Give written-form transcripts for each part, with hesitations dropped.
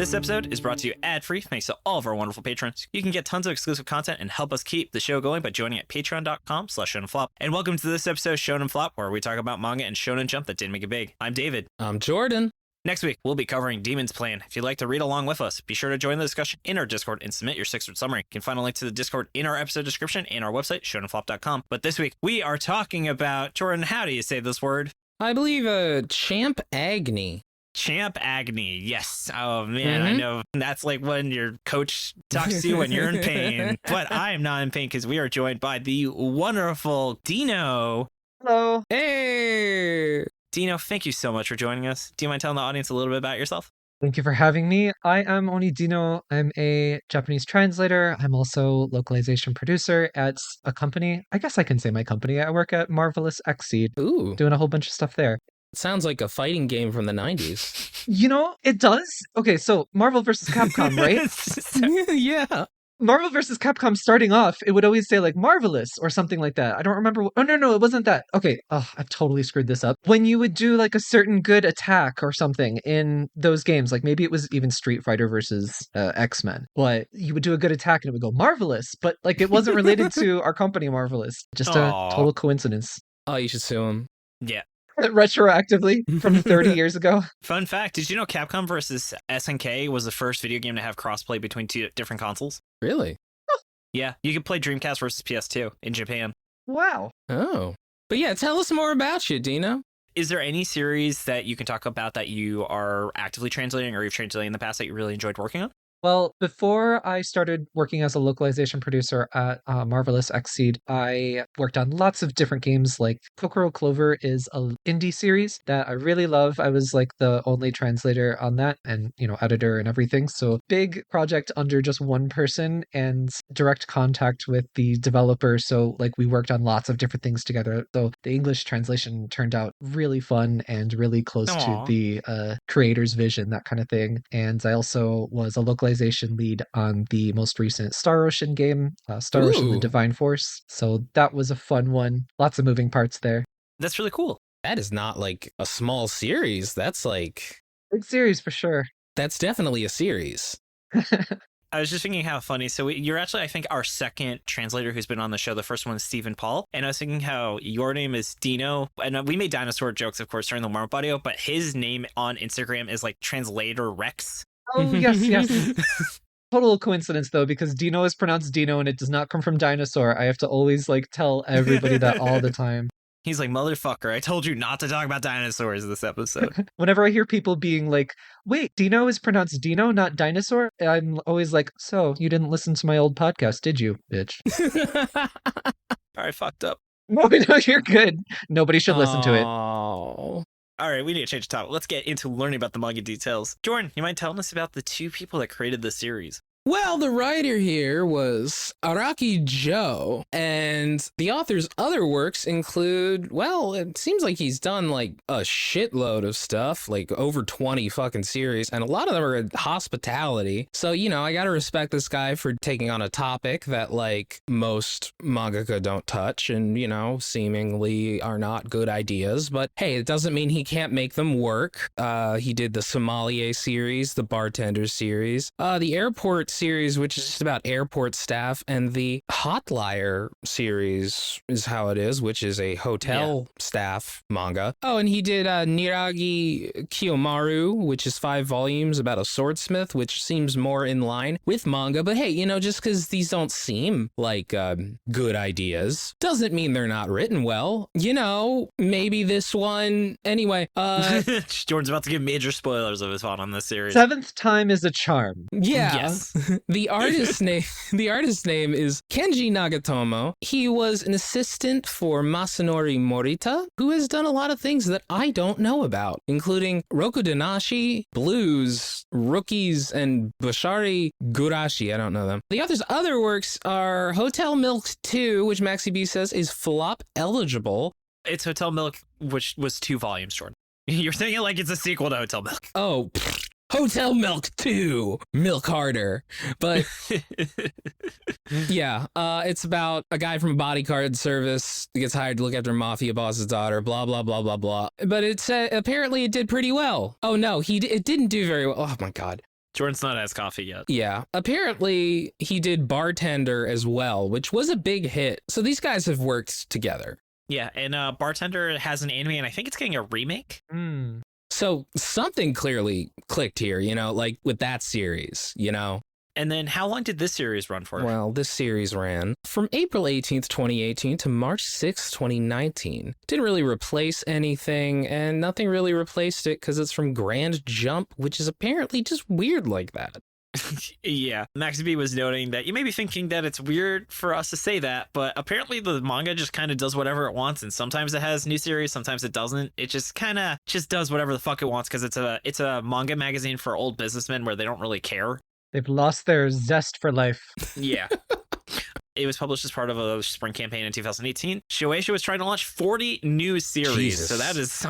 This episode is brought to you ad-free thanks to all of our wonderful patrons. You can get tons of exclusive content and help us keep the show going by joining at patreon.com/shonenflop. And welcome to this episode of Shonen Flop, where we talk about manga and shonen jump that didn't make it big. I'm David. I'm Jordan. Next week, we'll be covering Demon's Plan. If you'd like to read along with us, be sure to join the discussion in our Discord and submit your 6-word summary. You can find a link to the Discord in our episode description and our website, shonenflop.com. But this week, we are talking about, Jordan, how do you say this word? I believe Champ Agni. Champ Agni, yes. Oh man, I know that's like when your coach talks to you when you're in pain. But I am not in pain because we are joined by the wonderful Dino. Hello. Hey! Dino, thank you so much for joining us. Do you mind telling the audience a little bit about yourself? Thank you for having me. I am Oni Dino. I'm a Japanese translator. I'm also localization producer at a company. I guess I can say my company. I work at Marvelous Exceed, Ooh, doing a whole bunch of stuff there. sounds like a fighting game from the 90s. You know, it does. Okay, so Marvel vs. Capcom, right? Yeah. Marvel vs. Capcom starting off, it would always say like Marvelous or something like that. I don't remember. Oh, no, it wasn't that. Okay. Oh, I've totally screwed this up. When you would do like a certain good attack or something in those games, like maybe it was even Street Fighter versus X-Men, but you would do a good attack and it would go Marvelous, but like it wasn't related to our company Marvelous. Just a total coincidence. Oh, you should sue him. Yeah. Retroactively from 30 years ago. Fun fact, did you know Capcom versus SNK was the first video game to have crossplay between two different consoles? Really? Yeah, you could play Dreamcast versus PS2 in Japan. Wow. Oh. But yeah, tell us more about you, Dino. Is there any series that you can talk about that you are actively translating or you've translated in the past that you really enjoyed working on? Well, before I started working as a localization producer at Marvelous Exceed, I worked on lots of different games. Like Kokoro Clover is an indie series that I really love. I was like the only translator on that and, you know, editor and everything. So big project under just one person and direct contact with the developer. So like we worked on lots of different things together. So the English translation turned out really fun and really close to the creator's vision, that kind of thing. And I also was a localization lead on the most recent Star Ocean game, Star Ocean The Divine Force. So that was a fun one. Lots of moving parts there. That's really cool. That is not like a small series. That's like... Big series for sure. That's definitely a series. I was just thinking how funny. So you're actually, I think, our second translator who's been on the show. The first one is Stephen Paul. And I was thinking how your name is Dino. And we made dinosaur jokes, of course, during the warm-up audio. But his name on Instagram is like Translator Rex. Oh, yes. Total coincidence, though, because Dino is pronounced Dino and it does not come from dinosaur. I have to always like tell everybody that all the time. He's like, motherfucker, I told you not to talk about dinosaurs this episode. Whenever I hear people being like, wait, Dino is pronounced Dino, not dinosaur, I'm always like, so you didn't listen to my old podcast, did you, bitch? I fucked up. No, you're good. Nobody should listen to it. Oh. All right, we need to change the topic. Let's get into learning about the manga details. Jordan, you mind telling us about the two people that created the series? Well, the writer here was Araki Joe, and the author's other works include, well, it seems like he's done like a shitload of stuff, like over 20 fucking series, and a lot of them are hospitality. So, you know, I gotta respect this guy for taking on a topic that like most mangaka don't touch and, you know, seemingly are not good ideas. But hey, it doesn't mean he can't make them work. He did the Sommelier series, the Bartender series, the Airport series, which is just about airport staff, and the Hotlier series is how it is, which is a hotel staff manga. Oh, and he did Niragi Kiyomaru, which is 5 volumes about a swordsmith, which seems more in line with manga. But hey, you know, just because these don't seem like good ideas doesn't mean they're not written well. You know, maybe this one. Anyway, Jordan's about to give major spoilers of his thought on this series. 7th time is a charm. yeah. Yes. The artist's name is Kenji Nagatomo. He was an assistant for Masanori Morita, who has done a lot of things that I don't know about, including Rokudenashi, Blues, Rookies, and Bashari Gurashi. I don't know them. The author's other works are Hotel Milk 2, which MaxyBee says is flop eligible. It's Hotel Milk, which was 2 volumes, Jordan. You're saying it like it's a sequel to Hotel Milk. Oh, Hotel Milk 2, Milk Harder. But yeah, it's about a guy from a bodyguard service who gets hired to look after a mafia boss's daughter, blah, blah, blah, blah, blah. But it's apparently it did pretty well. Oh no, it didn't do very well. Oh my God. Jordan's not as coffee yet. Yeah. Apparently, he did Bartender as well, which was a big hit. So these guys have worked together. Yeah, and Bartender has an anime, and I think it's getting a remake. So something clearly clicked here, you know, like with that series, you know? And then how long did this series run for? Well, this series ran from April 18th, 2018 to March 6th, 2019. Didn't really replace anything, and nothing really replaced it because it's from Grand Jump, which is apparently just weird like that. Yeah, MaxyBee was noting that you may be thinking that it's weird for us to say that, but apparently the manga just kind of does whatever it wants, and sometimes it has new series, sometimes it doesn't. It just kind of just does whatever the fuck it wants because it's a manga magazine for old businessmen where they don't really care. They've lost their zest for life. Yeah. It was published as part of a spring campaign in 2018. Shueisha was trying to launch 40 new series. Jesus. So that is,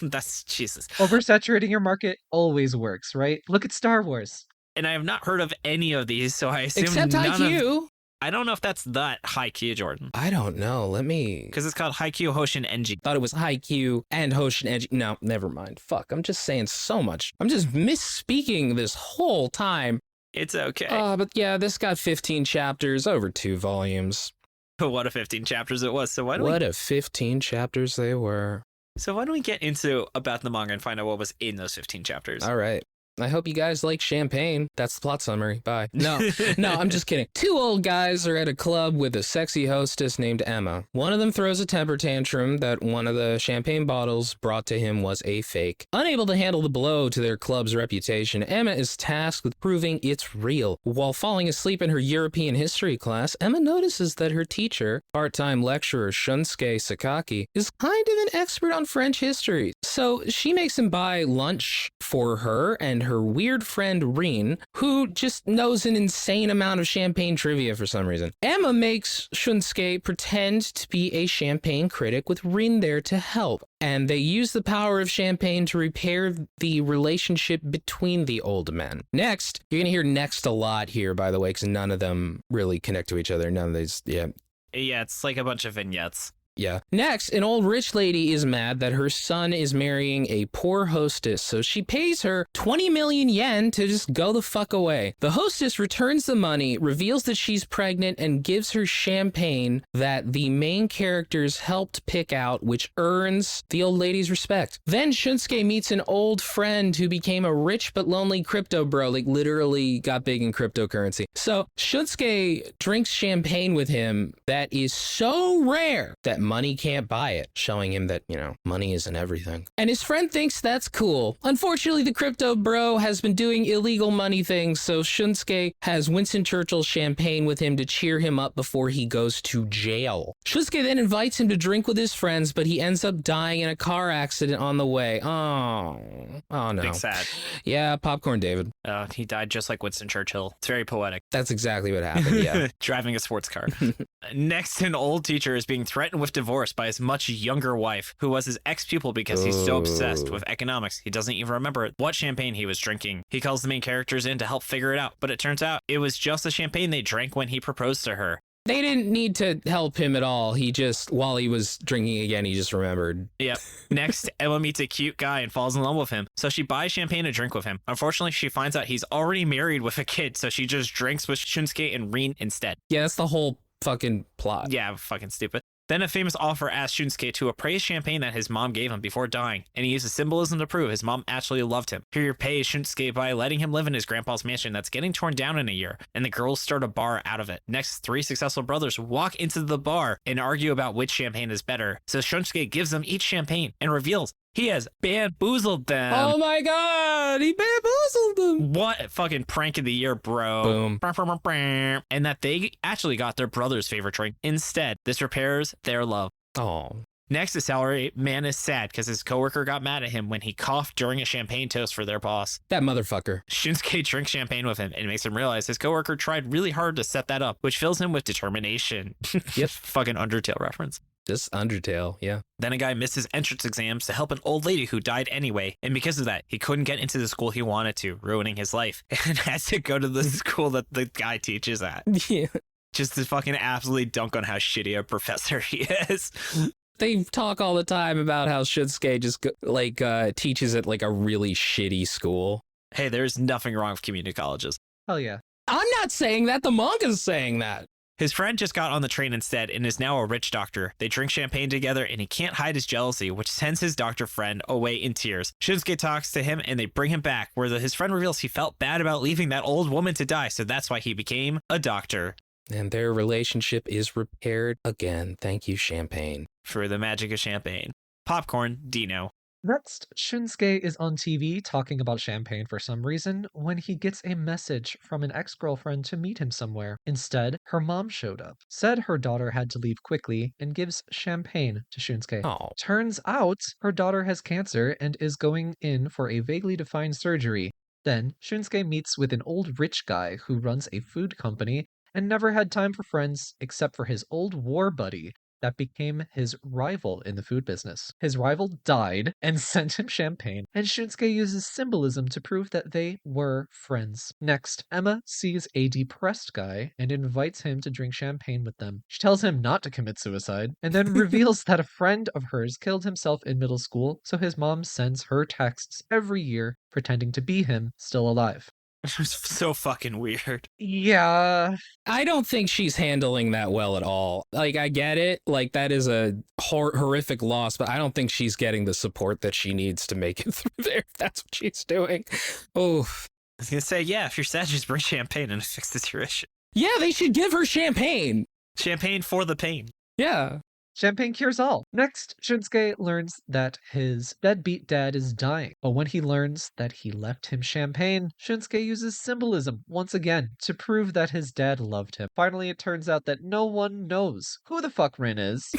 that's Jesus. Oversaturating your market always works, right? Look at Star Wars. And I have not heard of any of these, so I assume Except none Haikyuu. I don't know if that's that Haikyuu, Jordan. I don't know. Let me... Because it's called Haikyuu Hoshin Enji. Thought it was Haikyuu and Hoshin Edge. No, never mind. Fuck, I'm just saying so much. I'm just misspeaking this whole time. It's okay. But yeah, this got 15 chapters over 2 volumes. What a 15 chapters it was. So why don't What a 15 chapters they were. So why don't we get into about the manga and find out what was in those 15 chapters? All right. I hope you guys like champagne. That's the plot summary. Bye. No, I'm just kidding. 2 old guys are at a club with a sexy hostess named Emma. One of them throws a temper tantrum that one of the champagne bottles brought to him was a fake. Unable to handle the blow to their club's reputation, Emma is tasked with proving it's real. While falling asleep in her European history class, Emma notices that her teacher, part-time lecturer Shunsuke Sakaki, is kind of an expert on French history. So she makes him buy lunch for her and her weird friend Rin, who just knows an insane amount of champagne trivia for some reason. Emma makes Shunsuke pretend to be a champagne critic with Rin there to help, and they use the power of champagne to repair the relationship between the old men. Next, you're gonna hear next a lot here, by the way, because none of them really connect to each other. None of these, yeah. Yeah, it's like a bunch of vignettes. Yeah. Next, an old rich lady is mad that her son is marrying a poor hostess, so she pays her 20 million yen to just go the fuck away. The hostess returns the money, reveals that she's pregnant, and gives her champagne that the main characters helped pick out, which earns the old lady's respect. Then Shunsuke meets an old friend who became a rich but lonely crypto bro, like literally got big in cryptocurrency. So Shunsuke drinks champagne with him that is so rare that money can't buy it, showing him that, you know, money isn't everything. And his friend thinks that's cool. Unfortunately, the crypto bro has been doing illegal money things, so Shunsuke has Winston Churchill champagne with him to cheer him up before he goes to jail. Shunsuke then invites him to drink with his friends, but he ends up dying in a car accident on the way. Oh no. Big sad. Yeah, Popcorn David. He died just like Winston Churchill. It's very poetic. That's exactly what happened, yeah. Driving a sports car. Next, an old teacher is being threatened with divorce by his much younger wife, who was his ex-pupil because he's so obsessed with economics. He doesn't even remember what champagne he was drinking. He calls the main characters in to help figure it out, but it turns out it was just the champagne they drank when he proposed to her. They didn't need to help him at all. He just, while he was drinking again, he just remembered. Yep. Next, Emma meets a cute guy and falls in love with him, so she buys champagne to drink with him. Unfortunately, she finds out he's already married with a kid, so she just drinks with Shunsuke and Rin instead. Yeah, that's the whole fucking plot. Yeah, fucking stupid. Then a famous offer asks Shunsuke to appraise champagne that his mom gave him before dying, and he uses symbolism to prove his mom actually loved him. He repays Shunsuke by letting him live in his grandpa's mansion that's getting torn down in a year, and the girls start a bar out of it. Next, 3 successful brothers walk into the bar and argue about which champagne is better, so Shunsuke gives them each champagne and reveals he has bamboozled them. Oh my god, he bamboozled them. What fucking prank of the year, bro. Boom. And that they actually got their brother's favorite drink instead. This repairs their love. Oh. Next, the salary man is sad because his coworker got mad at him when he coughed during a champagne toast for their boss. That motherfucker. Shinsuke drinks champagne with him and makes him realize his coworker tried really hard to set that up, which fills him with determination. Yep. Fucking Undertale reference. Just Undertale, yeah. Then a guy missed his entrance exams to help an old lady who died anyway, and because of that, he couldn't get into the school he wanted to, ruining his life, and has to go to the school that the guy teaches at. Yeah. Just to fucking absolutely dunk on how shitty a professor he is. They talk all the time about how Shunsuke just teaches at like a really shitty school. Hey, there's nothing wrong with community colleges. Hell yeah. I'm not saying that. The manga's saying that. His friend just got on the train instead and is now a rich doctor. They drink champagne together and he can't hide his jealousy, which sends his doctor friend away in tears. Shinsuke talks to him and they bring him back, where his friend reveals he felt bad about leaving that old woman to die, so that's why he became a doctor. And their relationship is repaired again. Thank you, champagne. For the magic of champagne. Popcorn, Dino. Next, Shinsuke is on TV talking about champagne for some reason when he gets a message from an ex-girlfriend to meet him somewhere. Instead, her mom showed up, said her daughter had to leave quickly, and gives champagne to Shinsuke. Oh. Turns out, her daughter has cancer and is going in for a vaguely defined surgery. Then, Shinsuke meets with an old rich guy who runs a food company and never had time for friends except for his old war buddy that became his rival in the food business. His rival died and sent him champagne, and Shinsuke uses symbolism to prove that they were friends. Next, Emma sees a depressed guy and invites him to drink champagne with them. She tells him not to commit suicide, and then reveals that a friend of hers killed himself in middle school, so his mom sends her texts every year pretending to be him still alive. It was so fucking weird. Yeah. I don't think she's handling that well at all. Like, I get it. Like, that is a horrific loss, but I don't think she's getting the support that she needs to make it through there. If that's what she's doing. Oh. I was going to say, yeah, if you're sad, just bring champagne and it fixes your issue. Yeah, they should give her champagne. Champagne for the pain. Yeah. Champagne cures all. Next, Shinsuke learns that his deadbeat dad is dying. But when he learns that he left him champagne, Shinsuke uses symbolism once again to prove that his dad loved him. Finally, it turns out that no one knows who the fuck Rin is.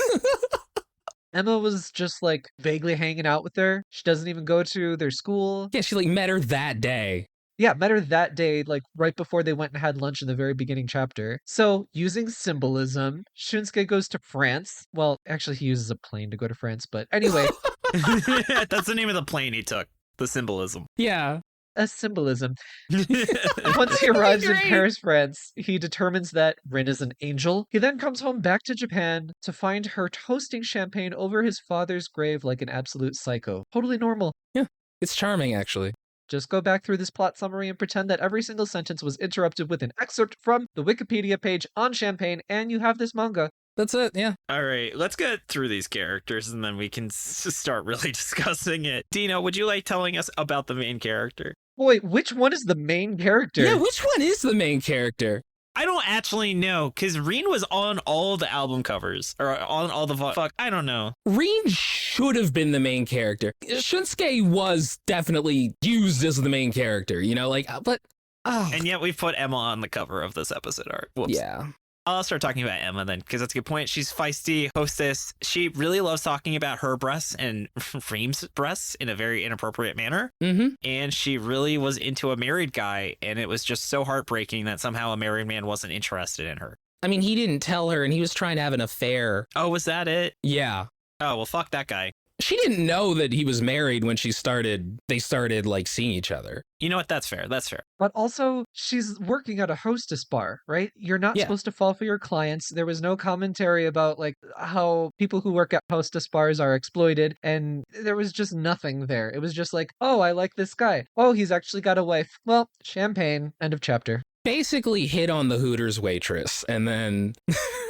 Emma was just like vaguely hanging out with her. She doesn't even go to their school. Yeah, she like met her that day. Yeah, met her that day, like right before they went and had lunch in the very beginning chapter. So, using symbolism, Shinsuke goes to France. Well, actually, he uses a plane to go to France, but anyway. That's the name of the plane he took. The symbolism. Yeah. A symbolism. Once he arrives in Paris, France, he determines that Rin is an angel. He then comes home back to Japan to find her toasting champagne over his father's grave like an absolute psycho. Totally normal. Yeah, it's charming, actually. Just go back through this plot summary and pretend that every single sentence was interrupted with an excerpt from the Wikipedia page on champagne, and you have this manga. That's it, yeah. All right, let's get through these characters and then we can start really discussing it. Dino, would you like telling us about the main character? Boy, which one is the main character? Yeah, which one is the main character? I don't actually know, because Rin was on all the album covers, or on all the fuck, I don't know. Rin should have been the main character. Shinsuke was definitely used as the main character, you know, like, but... And yet we've put Emma on the cover of this episode art. Whoops. Yeah. I'll start talking about Emma then, because that's a good point. She's feisty, hostess. She really loves talking about her breasts and Reem's breasts in a very inappropriate manner. Mm-hmm. And she really was into a married guy, and it was just so heartbreaking that somehow a married man wasn't interested in her. I mean, he didn't tell her, and he was trying to have an affair. Oh, was that it? Yeah. Oh, well, fuck that guy. She didn't know that he was married when they started like seeing each other. You know what? That's fair. That's fair. But also, she's working at a hostess bar, right? You're not supposed to fall for your clients. There was no commentary about like how people who work at hostess bars are exploited, and there was just nothing there. It was just like, oh, I like this guy. Oh, he's actually got a wife. Well, champagne. End of chapter. Basically hit on the Hooters waitress, and then...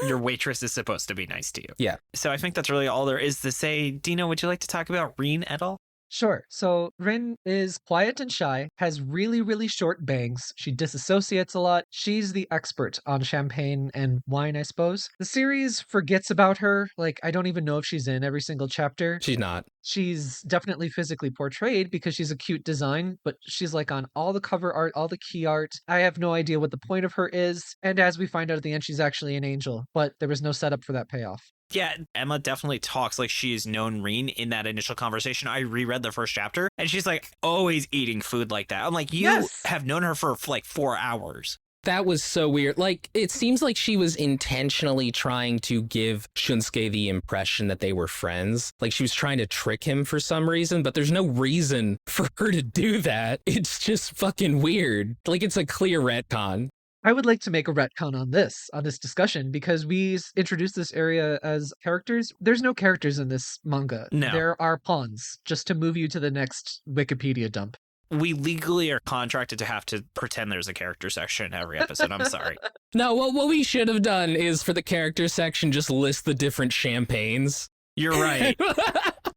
Your waitress is supposed to be nice to you. Yeah. So I think that's really all there is to say. Dino, would you like to talk about Rin at all? Sure. So Rin is quiet and shy, has really, really short bangs. She disassociates a lot. She's the expert on champagne and wine, I suppose. The series forgets about her. Like, I don't even know if she's in every single chapter. She's not. She's definitely physically portrayed because she's a cute design, but she's like on all the cover art, all the key art. I have no idea what the point of her is. And as we find out at the end, she's actually an angel, but there was no setup for that payoff. Yeah, Emma definitely talks like she's known Rin in that initial conversation. I reread the first chapter, and she's like always eating food like that. I'm like, you have known her for like 4 hours. That was so weird. Like, it seems like she was intentionally trying to give Shinsuke the impression that they were friends. Like, she was trying to trick him for some reason, but there's no reason for her to do that. It's just fucking weird. Like, it's a clear retcon. I would like to make a retcon on this discussion, because we introduced this area as characters. There's no characters in this manga. No. There are pawns just to move you to the next Wikipedia dump. We legally are contracted to have to pretend there's a character section in every episode. I'm sorry. No, what we should have done is for the character section, just list the different champagnes. You're right.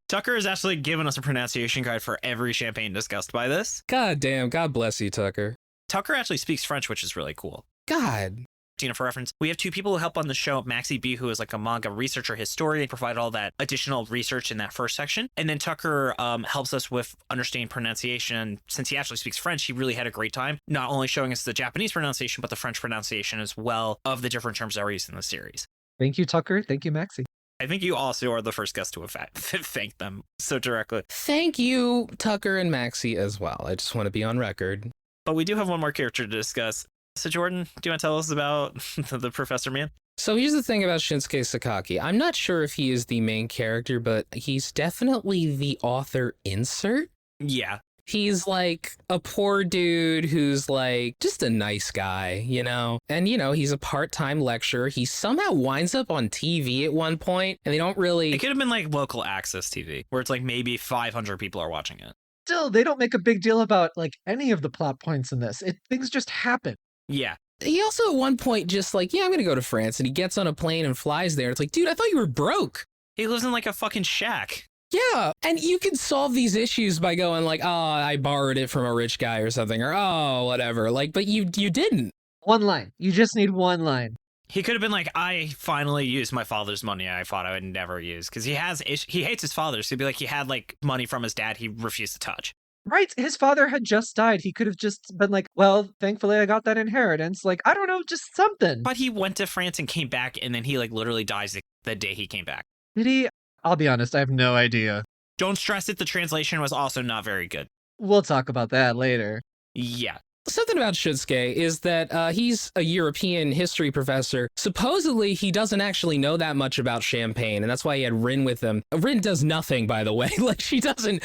Tucker has actually given us a pronunciation guide for every champagne discussed by this. God damn. God bless you, Tucker. Tucker actually speaks French, which is really cool. God. Tina, for reference, we have two people who help on the show. MaxyBee, who is like a manga researcher historian, provided all that additional research in that first section. And then Tucker helps us with understanding pronunciation. Since he actually speaks French, he really had a great time, not only showing us the Japanese pronunciation, but the French pronunciation as well of the different terms that are used in the series. Thank you, Tucker. Thank you, Maxi. I think you also are the first guest to have thanked them so directly. Thank you, Tucker and Maxi, as well. I just want to be on record. But we do have one more character to discuss. So Jordan, do you want to tell us about the Professor Man? So here's the thing about Shinsuke Sakaki. I'm not sure if he is the main character, but he's definitely the author insert. Yeah. He's like a poor dude who's like just a nice guy, you know? And, you know, he's a part-time lecturer. He somehow winds up on TV at one point, and they don't really... It could have been like local access TV, where it's like maybe 500 people are watching it. Still, they don't make a big deal about like any of the plot points in this. Things just happen. Yeah. He also at one point just like, yeah, I'm going to go to France. And he gets on a plane and flies there. It's like, dude, I thought you were broke. He lives in like a fucking shack. Yeah. And you can solve these issues by going like, oh, I borrowed it from a rich guy or something, or oh, whatever. Like, but you didn't. One line. You just need one line. He could have been like, I finally used my father's money I thought I would never use. Because he hates his father. So he'd be like, he had like money from his dad he refused to touch. Right. His father had just died. He could have just been like, well, thankfully I got that inheritance. Like, I don't know, just something. But he went to France and came back, and then he like literally dies the day he came back. Did he? I'll be honest, I have no idea. Don't stress it. The translation was also not very good. We'll talk about that later. Yeah. Something about Shinsuke is that he's a European history professor. Supposedly, he doesn't actually know that much about champagne, and that's why he had Rin with him. Rin does nothing, by the way. Like, she doesn't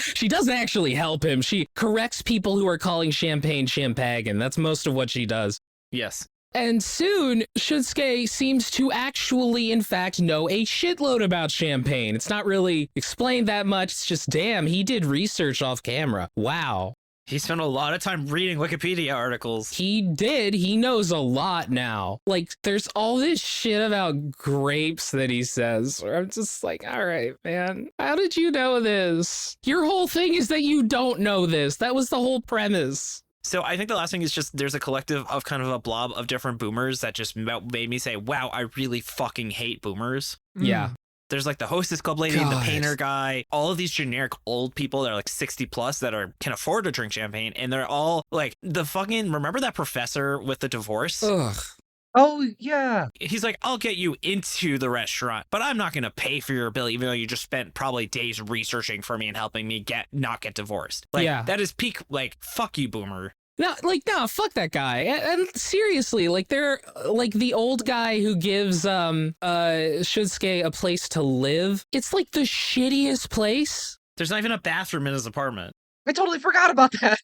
actually help him. She corrects people who are calling champagne champagne. That's most of what she does. Yes. And soon, Shinsuke seems to actually, in fact, know a shitload about champagne. It's not really explained that much. It's just, damn, he did research off camera. Wow. He spent a lot of time reading Wikipedia articles. He did. He knows a lot now. Like, there's all this shit about grapes that he says. Where I'm just like, all right, man. How did you know this? Your whole thing is that you don't know this. That was the whole premise. So I think the last thing is just there's a collective of kind of a blob of different boomers that just made me say, wow, I really fucking hate boomers. Yeah. There's like the hostess club lady, God. the painter guy, all of these generic old people that are like 60 plus that can afford to drink champagne. And they're all like the fucking, remember that professor with the divorce? Ugh. Oh, yeah. He's like, I'll get you into the restaurant, but I'm not going to pay for your bill, even though you just spent probably days researching for me and helping me not get divorced. Like, Yeah. that is peak, like, fuck you, boomer. No, fuck that guy. And seriously, like, they're like the old guy who gives Shinsuke a place to live. It's like the shittiest place. There's not even a bathroom in his apartment. I totally forgot about that.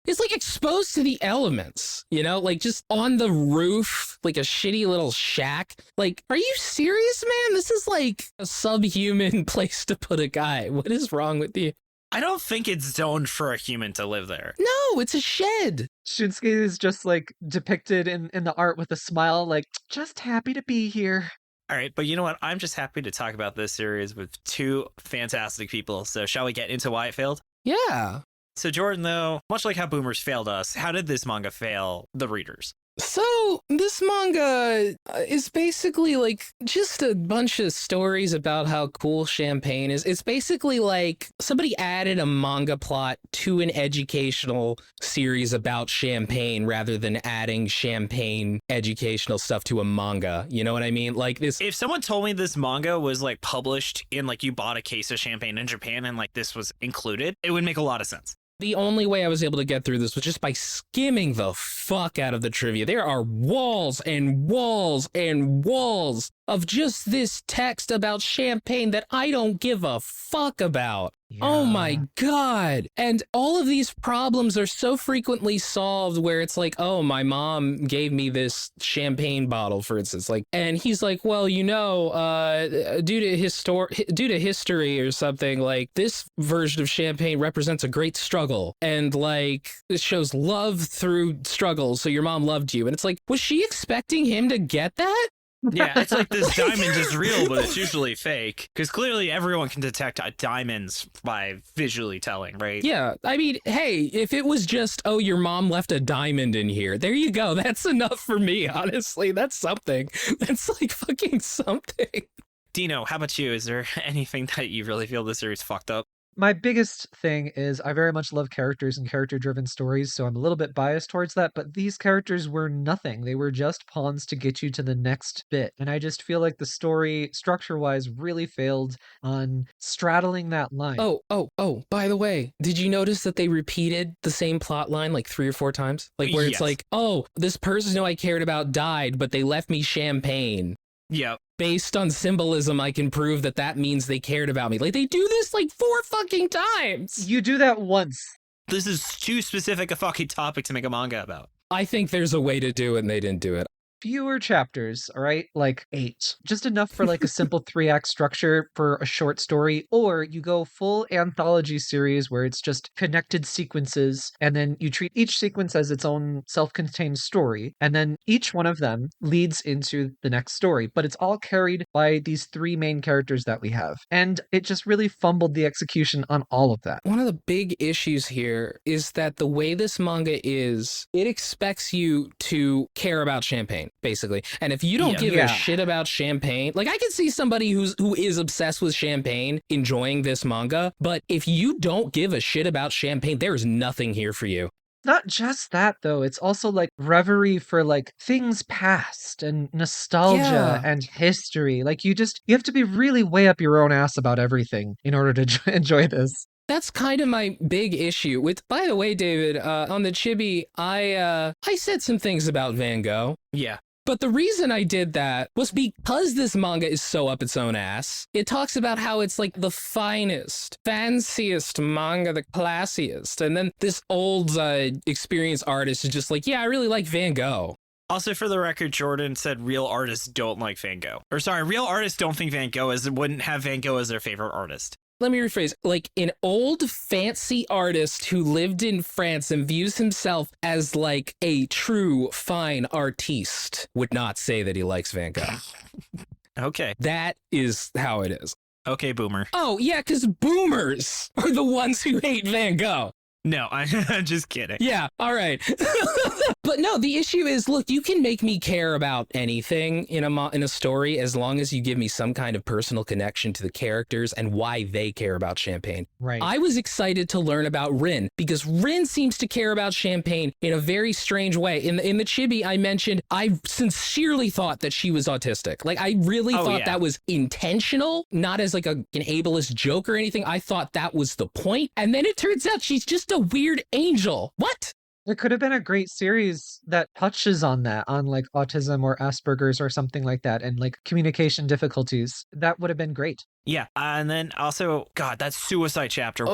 It's like exposed to the elements, you know, like just on the roof, like a shitty little shack. Like, are you serious, man? This is like a subhuman place to put a guy. What is wrong with you? I don't think it's zoned for a human to live there. No, it's a shed. Shinsuke is just like depicted in the art with a smile, like, just happy to be here. All right, but you know what? I'm just happy to talk about this series with two fantastic people. So shall we get into why it failed? Yeah. So Jordan, though, much like how boomers failed us, how did this manga fail the readers? So this manga is basically like just a bunch of stories about how cool champagne is. It's basically like somebody added a manga plot to an educational series about champagne rather than adding champagne educational stuff to a manga. You know what I mean? Like this. If someone told me this manga was like published in like you bought a case of champagne in Japan and like this was included, it would make a lot of sense. The only way I was able to get through this was just by skimming the fuck out of the trivia. There are walls and walls and walls of just this text about champagne that I don't give a fuck about. Oh my Yeah. God. And all of these problems are so frequently solved where it's like, oh, my mom gave me this champagne bottle, for instance. Like, and he's like, well, due to history or something, like this version of champagne represents a great struggle. And like, it shows love through struggle. So your mom loved you. And it's like, was she expecting him to get that? Yeah, it's like this diamond is real, but it's usually fake. Because clearly everyone can detect diamonds by visually telling, right? Yeah, I mean, hey, if it was just, oh, your mom left a diamond in here, there you go. That's enough for me, honestly. That's something. That's like fucking something. Dino, how about you? Is there anything that you really feel this series fucked up? My biggest thing is I very much love characters and character-driven stories, so I'm a little bit biased towards that, but these characters were nothing. They were just pawns to get you to the next bit. And I just feel like the story, structure-wise, really failed on straddling that line. Oh, by the way, did you notice that they repeated the same plot line like 3 or 4 times? Like where it's Yes. like, oh, this person who I cared about died, but they left me champagne. Yep. Based on symbolism, I can prove that that means they cared about me. Like, they do this like 4 fucking times. You do that once. This is too specific a fucking topic to make a manga about. I think there's a way to do it, and they didn't do it. Fewer chapters, all right? Like 8. Just enough for like a simple 3-act structure for a short story, or you go full anthology series where it's just connected sequences, and then you treat each sequence as its own self-contained story, and then each one of them leads into the next story, but it's all carried by these 3 main characters that we have. And it just really fumbled the execution on all of that. One of the big issues here is that the way this manga is, it expects you to care about champagne, basically. And if you don't give a shit about champagne, like I can see somebody who is obsessed with champagne enjoying this manga, but if you don't give a shit about champagne, there is nothing here for you. Not just that, though. It's also like reverie for like things past and nostalgia and history. Like you have to be really way up your own ass about everything in order to enjoy this. That's kind of my big issue with, by the way, David, on the Chibi, I said some things about Van Gogh. Yeah. But the reason I did that was because this manga is so up its own ass. It talks about how it's like the finest, fanciest manga, the classiest. And then this old experienced artist is just like, yeah, I really like Van Gogh. Also, for the record, Jordan said real artists don't like Van Gogh. Or sorry, real artists don't think Van Gogh wouldn't have Van Gogh as their favorite artist. Let me rephrase, like an old fancy artist who lived in France and views himself as like a true fine artiste would not say that he likes Van Gogh. Okay. That is how it is. Okay, boomer. Oh, yeah, because boomers are the ones who hate Van Gogh. No, I'm just kidding. Yeah, all right. But no, the issue is, look, you can make me care about anything in a story as long as you give me some kind of personal connection to the characters and why they care about champagne. Right. I was excited to learn about Rin because Rin seems to care about champagne in a very strange way. In the Chibi, I mentioned I sincerely thought that she was autistic. Like, I really thought that was intentional, not as like an ableist joke or anything. I thought that was the point. And then it turns out she's just a weird angel. What? It could have been a great series that touches on that, on like autism or Asperger's or something like that, and like communication difficulties. That would have been great. Yeah, and then also, God, that suicide chapter.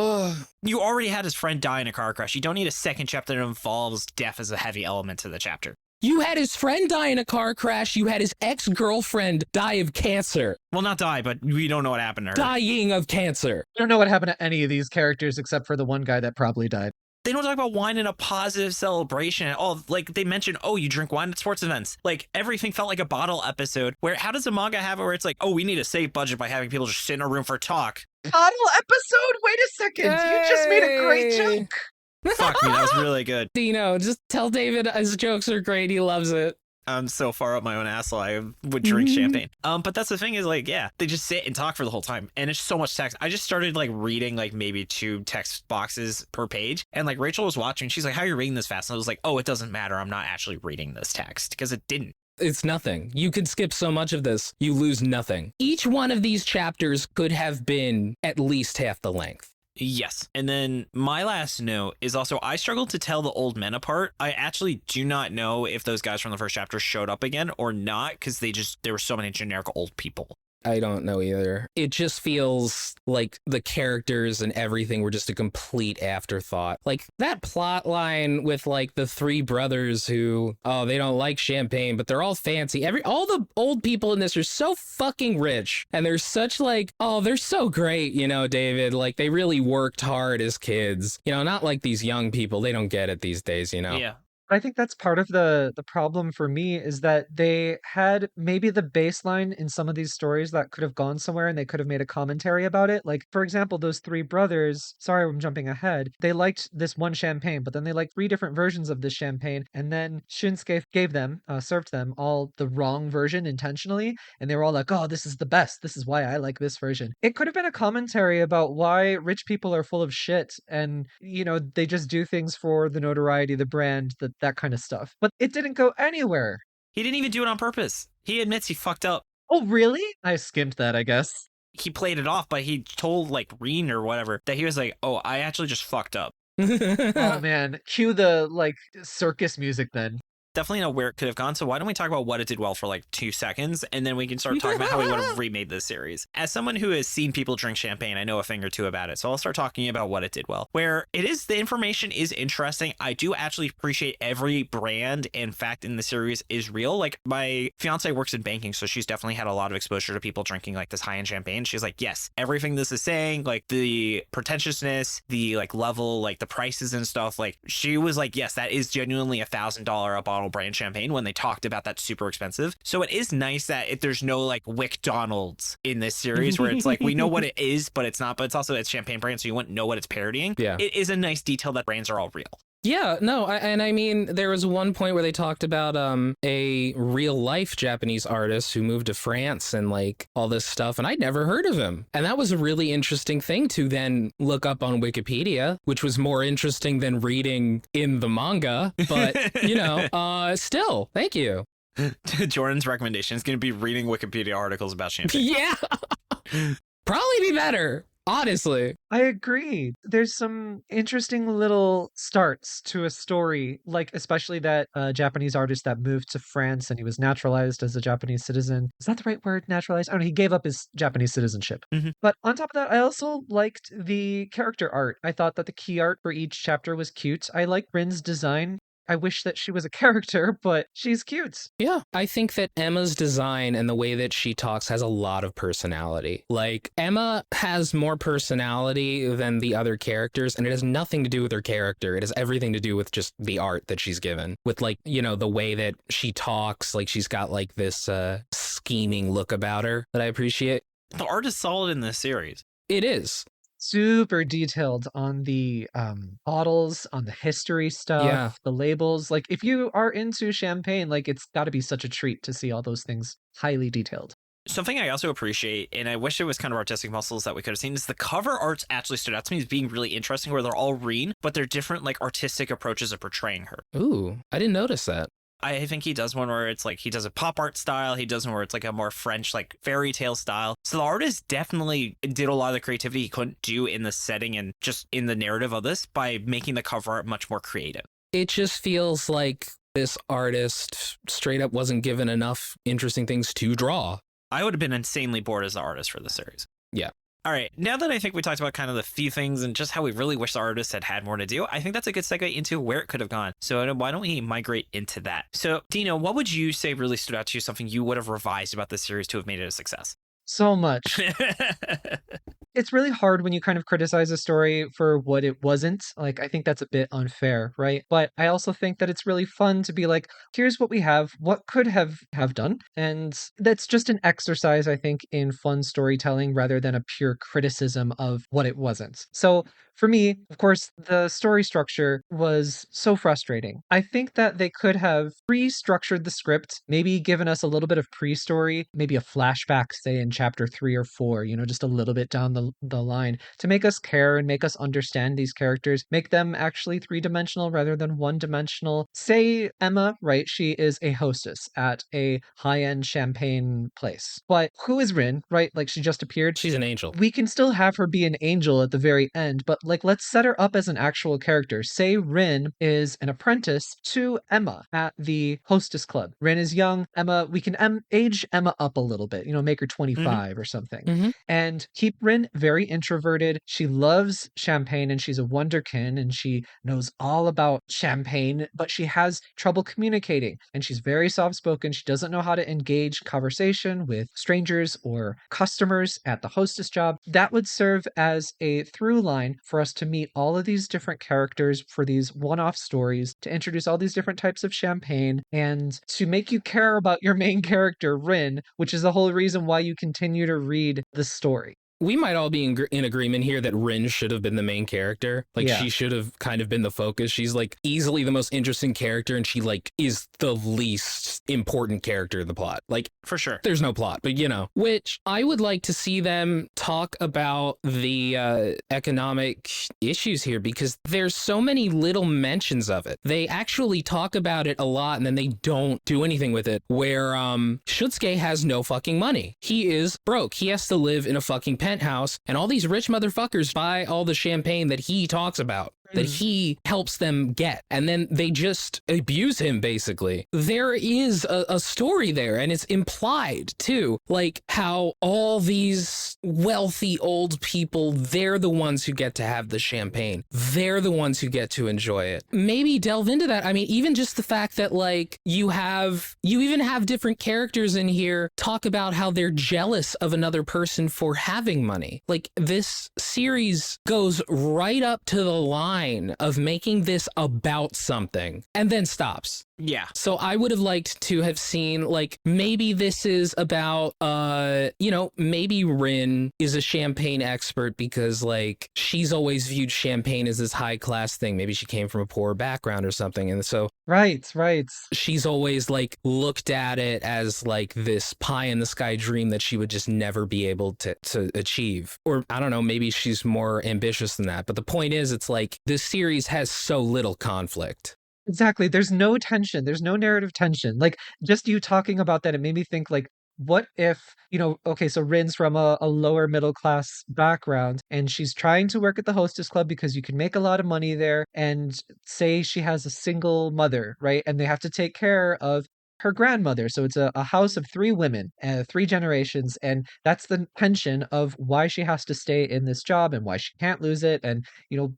You already had his friend die in a car crash. You don't need a second chapter that involves death as a heavy element to the chapter. You had his friend die in a car crash. You had his ex-girlfriend die of cancer. Well, not die, but we don't know what happened to her. Dying of cancer. I don't know what happened to any of these characters except for the one guy that probably died. They don't talk about wine in a positive celebration at all. Like, they mention, oh, you drink wine at sports events. Like, everything felt like a bottle episode where, how does a manga have it where it's like, oh, we need to save budget by having people just sit in a room for talk? Bottle episode? Wait a second. You just made a great joke. Fuck me, that was really good. Dino, just tell David his jokes are great. He loves it. I'm so far up my own asshole, I would drink champagne. But that's the thing is, like, yeah, they just sit and talk for the whole time. And it's so much text. I just started, like, reading, like, maybe 2 text boxes per page. And, like, Rachel was watching. She's like, how are you reading this fast? And I was like, oh, it doesn't matter. I'm not actually reading this text. Because it didn't. It's nothing. You could skip so much of this. You lose nothing. Each one of these chapters could have been at least half the length. Yes. And then my last note is also, I struggled to tell the old men apart. I actually do not know if those guys from the first chapter showed up again or not, because there were so many generic old people. I don't know either. It just feels like the characters and everything were just a complete afterthought. Like that plot line with like the three brothers who, oh, they don't like champagne, but they're all fancy. All the old people in this are so fucking rich, and they're such like, oh, they're so great, you know, David. Like they really worked hard as kids, you know, not like these young people. They don't get it these days, you know. Yeah. I think that's part of the problem for me is that they had maybe the baseline in some of these stories that could have gone somewhere and they could have made a commentary about it. Like, for example, those three brothers, sorry, I'm jumping ahead. They liked this one champagne, but then they liked three different versions of this champagne. And then Shinsuke gave them, served them all the wrong version intentionally. And they were all like, oh, this is the best. This is why I like this version. It could have been a commentary about why rich people are full of shit and, you know, they just do things for the notoriety, the brand, that kind of stuff. But it didn't go anywhere. He didn't even do it on purpose. He admits he fucked up. Oh, really? I skimmed that, I guess. He played it off, but he told like Reen or whatever that he was like, oh, I actually just fucked up. Oh man, cue the like circus music then. Definitely know where it could have gone. So why don't we talk about what it did well for like 2 seconds, and then we can start talking about how we would have remade this series. As someone who has seen people drink champagne, I know a thing or two about it. So I'll start talking about what it did well. Where it is, the information is interesting. I do actually appreciate every brand and fact in the series is real. Like my fiance works in banking, so she's definitely had a lot of exposure to people drinking like this high-end champagne. She's like, yes, everything this is saying, like the pretentiousness, the like level, like the prices and stuff. Like she was like, yes, that is genuinely $1,000 a bottle brand champagne when they talked about that super expensive. So it is nice that there's no like WcDonald's in this series where it's like we know what it is, but it's not. But it's also it's champagne brand, so you wouldn't know what it's parodying. Yeah, it is a nice detail that brands are all real. Yeah, no, and I mean, there was one point where they talked about a real life Japanese artist who moved to France and like all this stuff, and I'd never heard of him. And that was a really interesting thing to then look up on Wikipedia, which was more interesting than reading in the manga. But, you know, still, thank you. Jordan's recommendation is going to be reading Wikipedia articles about champagne. Yeah, probably be better. Honestly, I agree. There's some interesting little starts to a story, like especially that Japanese artist that moved to France and he was naturalized as a Japanese citizen. Is that the right word, naturalized? I don't know. He gave up his Japanese citizenship. Mm-hmm. But on top of that, I also liked the character art. I thought that the key art for each chapter was cute. I like Rin's design. I wish that she was a character, but she's cute. Yeah, I think that Emma's design and the way that she talks has a lot of personality. Like, Emma has more personality than the other characters, and it has nothing to do with her character. It has everything to do with just the art that she's given. With, like, you know, the way that she talks, like, she's got, like, this scheming look about her that I appreciate. The art is solid in this series. It is. Super detailed on the bottles, on the history stuff, the labels. Like if you are into champagne, like it's got to be such a treat to see all those things highly detailed. Something I also appreciate, and I wish it was kind of artistic muscles that we could have seen, is the cover arts actually stood out to me as being really interesting, where they're all Reen, but they're different like artistic approaches of portraying her. Ooh, I didn't notice that. I think he does one where it's like he does a pop art style. He does one where it's like a more French, like fairy tale style. So the artist definitely did a lot of the creativity he couldn't do in the setting and just in the narrative of this by making the cover art much more creative. It just feels like this artist straight up wasn't given enough interesting things to draw. I would have been insanely bored as the artist for the series. Yeah. All right, now that I think we talked about kind of the few things and just how we really wish the artist had had more to do, I think that's a good segue into where it could have gone. So why don't we migrate into that? So Dino, what would you say really stood out to you, something you would have revised about this series to have made it a success? So much. It's really hard when you kind of criticize a story for what it wasn't. Like, I think that's a bit unfair, right? But I also think that it's really fun to be like, here's what we have, what could have done. And that's just an exercise, I think, in fun storytelling rather than a pure criticism of what it wasn't. So for me, of course, the story structure was so frustrating. I think that they could have restructured the script, maybe given us a little bit of pre-story, maybe a flashback, say in chapter 3 or 4, you know, just a little bit down the line to make us care and make us understand these characters, make them actually three-dimensional rather than one-dimensional. Say Emma, right? She is a hostess at a high-end champagne place. But who is Rin, right? Like she just appeared. She's an angel. We can still have her be an angel at the very end, but like let's set her up as an actual character. Say Rin is an apprentice to Emma at the hostess club. Rin is young. Emma, we can age Emma up a little bit, make her 25 or something. And keep Rin very introverted. She loves champagne and she's a wonderkin and she knows all about champagne, but she has trouble communicating and she's very soft spoken. She doesn't know how to engage conversation with strangers or customers at the hostess job. That would serve as a through line for us to meet all of these different characters for these one-off stories, to introduce all these different types of champagne, and to make you care about your main character, Rin, which is the whole reason why you continue to read the story. We might all be in agreement here that Rin should have been the main character. Like, she should have kind of been the focus. She's, like, easily the most interesting character, and she, like, is the least important character in the plot. Like, for sure. There's no plot, but, which I would like to see them talk about the economic issues here, because there's so many little mentions of it. They actually talk about it a lot, and then they don't do anything with it, where Shutsuke has no fucking money. He is broke. He has to live in a fucking penthouse, and all these rich motherfuckers buy all the champagne that he talks about, that he helps them get, and then they just abuse him, basically. There is a story there, and it's implied, too, like how all these wealthy old people, they're the ones who get to have the champagne. They're the ones who get to enjoy it. Maybe delve into that. I mean, even just the fact that, like, you even have different characters in here talk about how they're jealous of another person for having money. Like, this series goes right up to the line of making this about something and then stops. Yeah. So I would have liked to have seen, like, maybe this is about, maybe Rin is a champagne expert because, like, she's always viewed champagne as this high class thing. Maybe she came from a poor background or something. And so Right. she's always, like, looked at it as, like, this pie in the sky dream that she would just never be able to achieve. Or I don't know, maybe she's more ambitious than that. But the point is, it's like this series has so little conflict. Exactly. There's no tension. There's no narrative tension. Like, just you talking about that, it made me think, like, what if, okay, so Rin's from a lower middle class background and she's trying to work at the hostess club because you can make a lot of money there. And say she has a single mother, right? And they have to take care of her grandmother. So it's a house of 3 women, 3 generations. And that's the tension of why she has to stay in this job and why she can't lose it. And,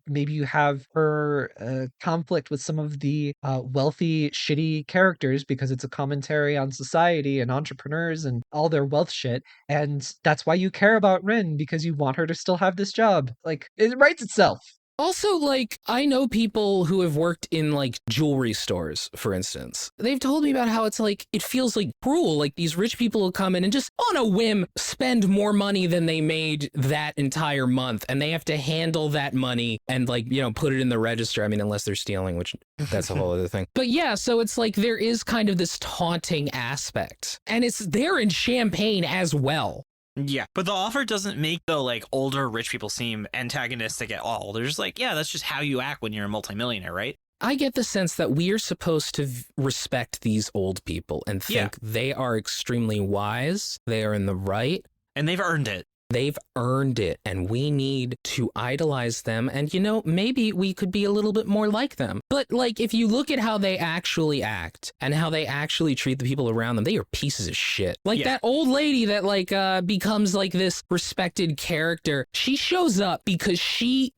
maybe you have her conflict with some of the wealthy, shitty characters because it's a commentary on society and entrepreneurs and all their wealth shit. And that's why you care about Rin, because you want her to still have this job. Like, it writes itself. Also, like, I know people who have worked in, like, jewelry stores, for instance. They've told me about how it's like, it feels like cruel. Like, these rich people will come in and just on a whim spend more money than they made that entire month. And they have to handle that money and, like, put it in the register. I mean, unless they're stealing, which that's a whole other thing. But yeah, so it's like there is kind of this taunting aspect. And it's there in Champagne as well. Yeah, but the offer doesn't make the, like, older rich people seem antagonistic at all. They're just like, yeah, that's just how you act when you're a multimillionaire, right? I get the sense that we are supposed to respect these old people and think they are extremely wise, they are in the right. And they've earned it. They've earned it, and we need to idolize them. And, maybe we could be a little bit more like them. But, like, if you look at how they actually act and how they actually treat the people around them, they are pieces of shit. Like, that old lady that, like, becomes, like, this respected character. She shows up because she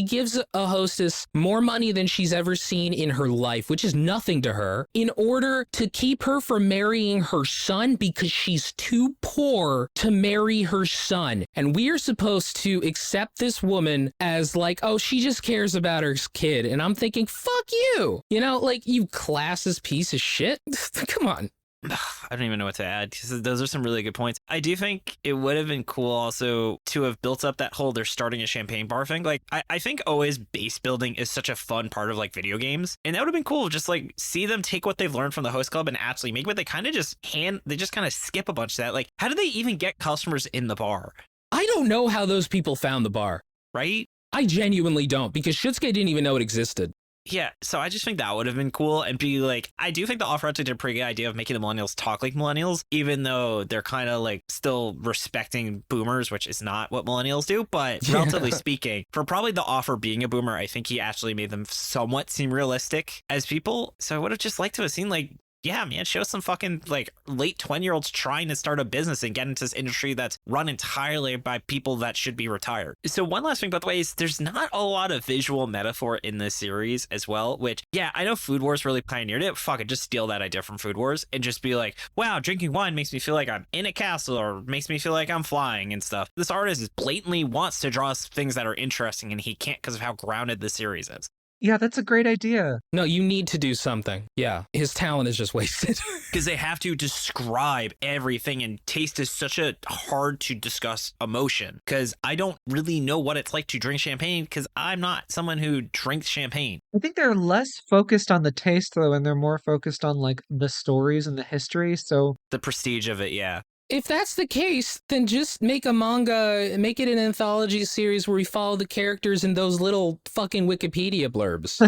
gives a hostess more money than she's ever seen in her life, which is nothing to her, in order to keep her from marrying her son because she's too poor to marry her son. And we are supposed to accept this woman as, like, oh, she just cares about her kid. And I'm thinking, fuck you. Like, you classist piece of shit. Come on. I don't even know what to add, because those are some really good points. I do think it would have been cool also to have built up that whole they're starting a champagne bar thing. Like, I think always base building is such a fun part of, like, video games. And that would have been cool. Just, like, see them take what they've learned from the host club and actually make what they kind of just kind of skip a bunch of that. Like, how did they even get customers in the bar? I don't know how those people found the bar. Right? I genuinely don't, because Shutsuke didn't even know it existed. Yeah, so I just think that would have been cool and be like, I do think the off did a pretty good idea of making the millennials talk like millennials, even though they're kind of like still respecting boomers, which is not what millennials do. But relatively speaking, for probably the offer being a boomer, I think he actually made them somewhat seem realistic as people. So I would have just liked to have seen like, yeah, man, show some fucking like late 20-year-olds trying to start a business and get into this industry that's run entirely by people that should be retired. So one last thing, by the way, is there's not a lot of visual metaphor in this series as well, which, yeah, I know Food Wars really pioneered it. Fuck it, just steal that idea from Food Wars and just be like, wow, drinking wine makes me feel like I'm in a castle or makes me feel like I'm flying and stuff. This artist is blatantly wants to draw things that are interesting and he can't because of how grounded the series is. Yeah, that's a great idea. No, you need to do something. Yeah, his talent is just wasted. Because they have to describe everything, and taste is such a hard to discuss emotion. Because I don't really know what it's like to drink champagne because I'm not someone who drinks champagne. I think they're less focused on the taste, though, and they're more focused on like the stories and the history. So The prestige of it, yeah. If that's the case, then just make a manga, make it an anthology series where we follow the characters in those little fucking Wikipedia blurbs.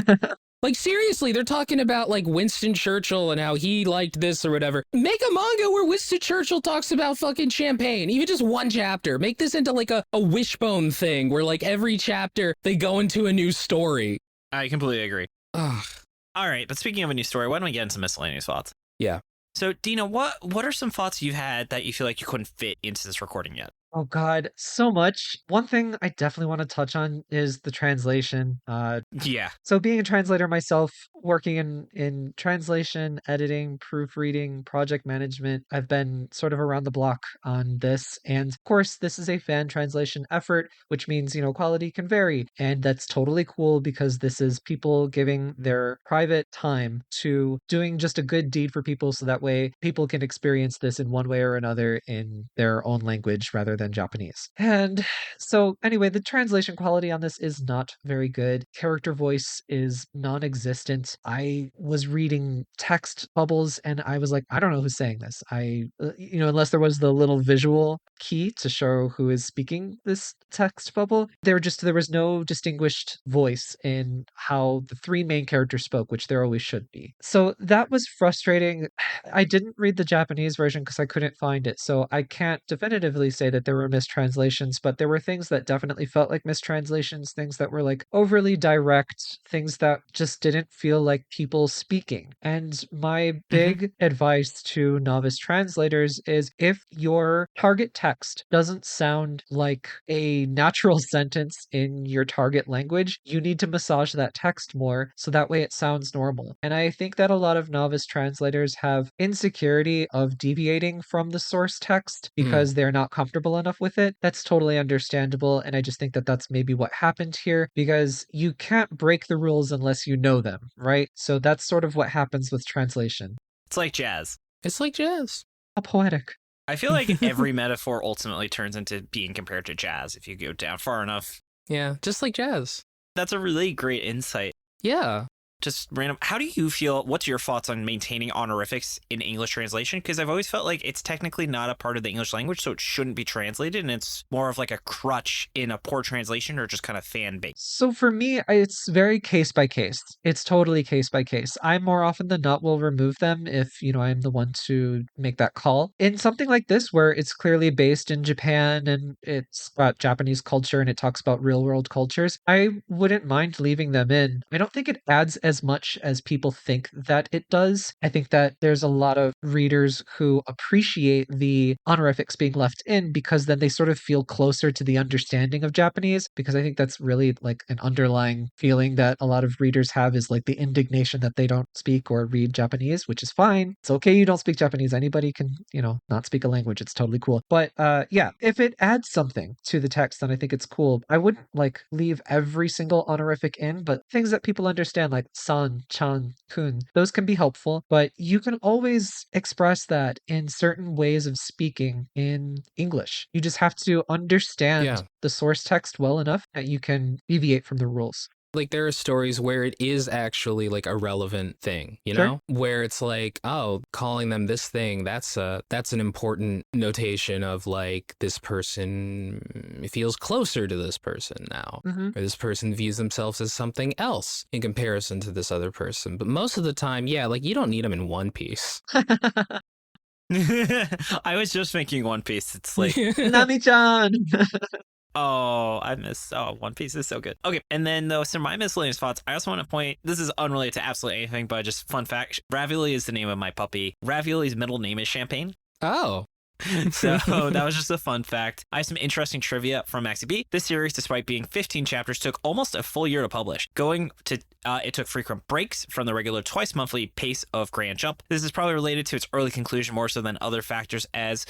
Like, seriously, they're talking about, like, Winston Churchill and how he liked this or whatever. Make a manga where Winston Churchill talks about fucking champagne, even just one chapter. Make this into, like, a wishbone thing where, like, every chapter they go into a new story. I completely agree. Ugh. All right, but speaking of a new story, why don't we get into miscellaneous thoughts? Yeah. So, Dina, what are some thoughts you've had that you feel like you couldn't fit into this recording yet? Oh God, so much. One thing I definitely want to touch on is the translation. Yeah. So being a translator myself, working in translation, editing, proofreading, project management, I've been sort of around the block on this. And of course, this is a fan translation effort, which means, quality can vary. And that's totally cool because this is people giving their private time to doing just a good deed for people so that way people can experience this in one way or another in their own language rather than Japanese. And so anyway, the translation quality on this is not very good. Character voice is non-existent. I was reading text bubbles and I was like, I don't know who's saying this. Unless there was the little visual key to show who is speaking this text bubble, there was no distinguished voice in how the three main characters spoke, which there always should be. So that was frustrating. I didn't read the Japanese version because I couldn't find it, so I can't definitively say that there were mistranslations, but there were things that definitely felt like mistranslations, things that were like overly direct, things that just didn't feel like people speaking. And my big advice to novice translators is if your target text doesn't sound like a natural sentence in your target language, you need to massage that text more so that way it sounds normal. And I think that a lot of novice translators have insecurity of deviating from the source text because they're not comfortable enough with it. That's totally understandable. And I just think that that's maybe what happened here because you can't break the rules unless you know them, right? So that's sort of what happens with translation. It's like jazz. It's like jazz. How poetic. I feel like every metaphor ultimately turns into being compared to jazz if you go down far enough. Yeah, just like jazz. That's a really great insight. Yeah. Just random. How do you feel? What's your thoughts on maintaining honorifics in English translation? Because I've always felt like it's technically not a part of the English language, so it shouldn't be translated, and it's more of like a crutch in a poor translation or just kind of fan base. So for me, it's very case by case. It's totally case by case. I more often than not will remove them if, I'm the one to make that call. In something like this, where it's clearly based in Japan and it's got Japanese culture and it talks about real world cultures, I wouldn't mind leaving them in. I don't think it adds as much as people think that it does. I think that there's a lot of readers who appreciate the honorifics being left in because then they sort of feel closer to the understanding of Japanese, because I think that's really like an underlying feeling that a lot of readers have is like the indignation that they don't speak or read Japanese, which is fine. It's okay you don't speak Japanese. Anybody can, not speak a language. It's totally cool. But yeah, if it adds something to the text, then I think it's cool. I wouldn't like leave every single honorific in, but things that people understand like san, chan, kun, those can be helpful, but you can always express that in certain ways of speaking in English. You just have to understand the source text well enough that you can deviate from the rules. Like, there are stories where it is actually like a relevant thing, you Sure. know, where it's like, oh, calling them this thing, that's an important notation of like this person feels closer to this person now, Mm-hmm. or this person views themselves as something else in comparison to this other person. But most of the time, yeah, like you don't need them in One Piece. I was just thinking One Piece. It's like, Nami-chan. oh, One Piece is so good. Okay, and then though, some of my miscellaneous thoughts, I also want to point, this is unrelated to absolutely anything, but just fun fact, Ravioli is the name of my puppy. Ravioli's middle name is Champagne. Oh. So that was just a fun fact. I have some interesting trivia from MaxyBee. This series, despite being 15 chapters, took almost a full year to publish. It took frequent breaks from the regular twice monthly pace of Grand Jump. This is probably related to its early conclusion more so than other factors, as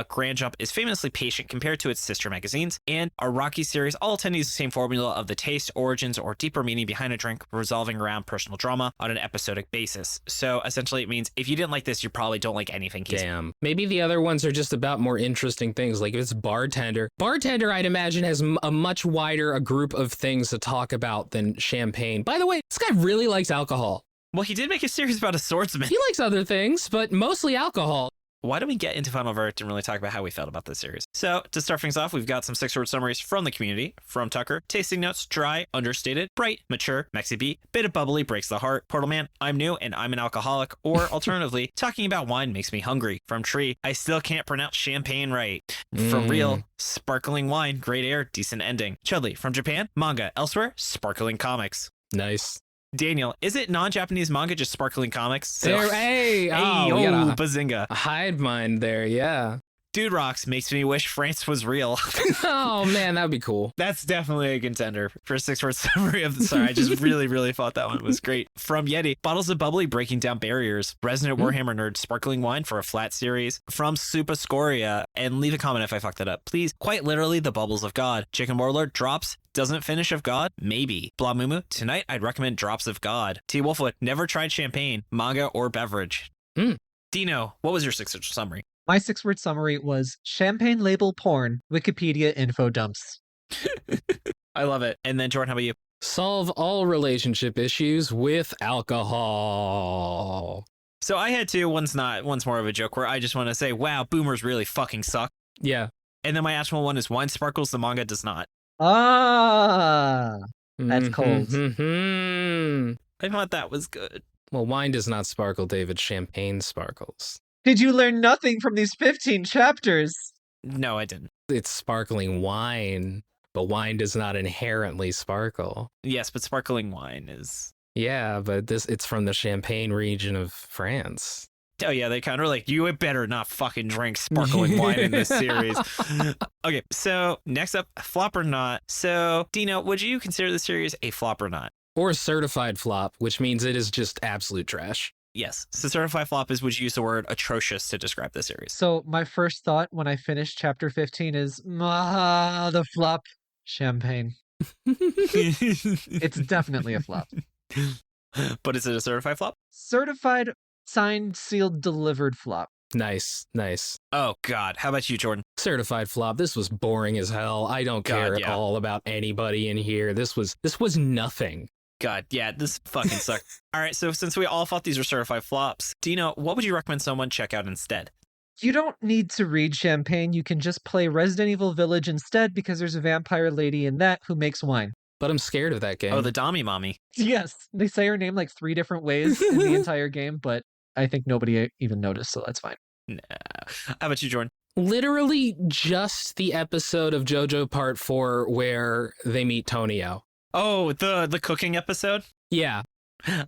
Grand Jump is famously patient compared to its sister magazines. And Araki series all tend to use the same formula of the taste, origins, or deeper meaning behind a drink revolving around personal drama on an episodic basis. So essentially, it means if you didn't like this, you probably don't like anything. Damn. Maybe the other ones are just about more interesting things. Like if it's Bartender, I'd imagine has a much wider group of things to talk about than Champagne. By the way, this guy really likes alcohol. Well, he did make a series about a swordsman. He likes other things, but mostly alcohol. Why don't we get into Final Verdict and really talk about how we felt about this series? So, to start things off, we've got some 6-word summaries from the community. From Tucker, tasting notes, dry, understated, bright, mature, MaxyBee, bit of bubbly, breaks the heart. Portal Man, I'm new and I'm an alcoholic. Or alternatively, talking about wine makes me hungry. From Tree, I still can't pronounce champagne right. From Real, sparkling wine, great air, decent ending. Chudley, from Japan, manga, elsewhere, sparkling comics. Nice. Daniel, is it non-Japanese manga just sparkling comics? There, hey, oh, we gotta bazinga. hide mine there, yeah. Dude Rocks makes me wish France was real. Oh man, that'd be cool. That's definitely a contender for a 6-word summary of the story. I just really thought that one was great. From Yeti, bottles of bubbly breaking down barriers. Resident Warhammer nerd, sparkling wine for a flat series. From Supa Scoria, and leave a comment if I fucked that up, please. Quite literally, the bubbles of God. Chicken Warlord drops. Doesn't finish of God? Maybe. Blamumu, tonight I'd recommend Drops of God. T Wolfwood, never tried champagne, manga, or beverage. Dino, what was your 6-word summary? My 6-word summary was champagne label porn, Wikipedia info dumps. I love it. And then Jordan, how about you? Solve all relationship issues with alcohol. So I had two. One's more of a joke where I just want to say, wow, boomers really fucking suck. Yeah. And then my actual one is wine sparkles, the manga does not. Ah, that's cold. I thought that was good. Well, wine does not sparkle, David. Champagne sparkles. Did you learn nothing from these 15 chapters? No, I didn't. It's sparkling wine, but wine does not inherently sparkle. Yes, but sparkling wine is... Yeah, but it's from the Champagne region of France. Oh yeah, they kind of like, you had better not fucking drink sparkling wine in this series. Okay, so next up, flop or not. So Dino, would you consider the series a flop or not? Or a certified flop, which means it is just absolute trash. Yes. So certified flop is, would you use the word atrocious to describe the series? So my first thought when I finished chapter 15 is, the flop, champagne. It's definitely a flop. But is it a certified flop? Certified, signed, sealed, delivered flop. Nice. Oh God. How about you, Jordan? Certified flop. This was boring as hell. I don't care at all about anybody in here. This was nothing. God, yeah, this fucking sucked. All right, so since we all thought these were certified flops, Dino, what would you recommend someone check out instead? You don't need to read Champagne. You can just play Resident Evil Village instead because there's a vampire lady in that who makes wine. But I'm scared of that game. Oh, the Dami Mommy. Yes, they say her name like 3 different ways in the entire game, but I think nobody even noticed, so that's fine. No. How about you, Jordan? Literally just the episode of JoJo Part 4 where they meet Tonio. Oh, the cooking episode? Yeah.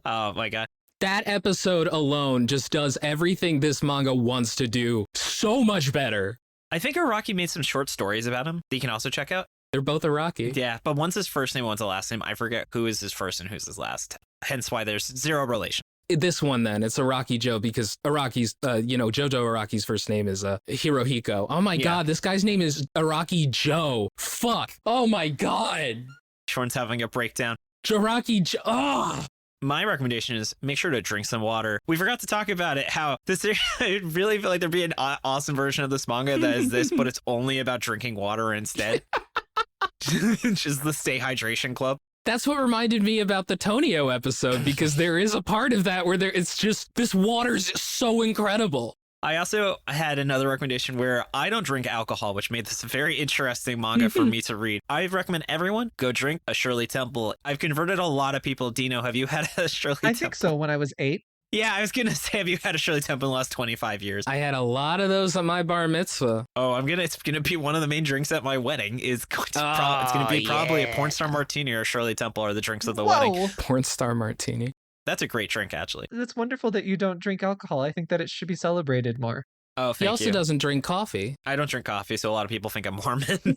Oh my God. That episode alone just does everything this manga wants to do so much better. I think Araki made some short stories about him that you can also check out. They're both Araki. Yeah, but one's his first name, one's the last name. I forget who is his first and who's his last. Hence why there's zero relation. This one then, it's Araki Joe because Araki's, Jojo Araki's first name is Hirohiko. Oh my God, this guy's name is Araki Joe. Fuck. Oh my God. Shorn's having a breakdown. Araki Joe. Oh. My recommendation is make sure to drink some water. We forgot to talk about it, how this, I really feel like there'd be an awesome version of this manga that is this, but it's only about drinking water instead. Which is the Stay Hydration Club. That's what reminded me about the Tonio episode, because there is a part of that where it's just, this water's just so incredible. I also had another recommendation where I don't drink alcohol, which made this a very interesting manga for me to read. I recommend everyone go drink a Shirley Temple. I've converted a lot of people. Dino, have you had a Shirley Temple? I think so, when I was 8. Yeah, I was going to say, have you had a Shirley Temple in the last 25 years? I had a lot of those at my bar mitzvah. Oh, it's going to be one of the main drinks at my wedding. It's going to be probably a porn star martini or a Shirley Temple are the drinks of the wedding. Porn star martini. That's a great drink, actually. It's wonderful that you don't drink alcohol. I think that it should be celebrated more. Oh, thank you. He also doesn't drink coffee. I don't drink coffee, so a lot of people think I'm Mormon.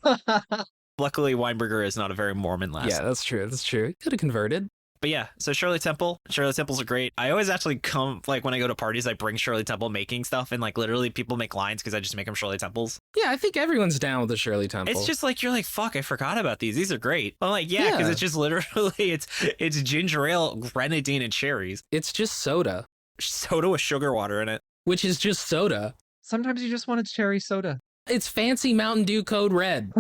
Luckily, Weinberger is not a very Mormon last. Yeah, that's true. That's true. He could have converted. But yeah, so Shirley Temples are great. I always actually come, like when I go to parties, I bring Shirley Temple making stuff, and like literally people make lines because I just make them Shirley Temples. Yeah, I think everyone's down with the Shirley Temple. It's just like, you're like, fuck, I forgot about these. These are great. I'm like, yeah, because it's just literally, it's ginger ale, grenadine, and cherries. It's just soda. Soda with sugar water in it. Which is just soda. Sometimes you just want a cherry soda. It's fancy Mountain Dew Code Red.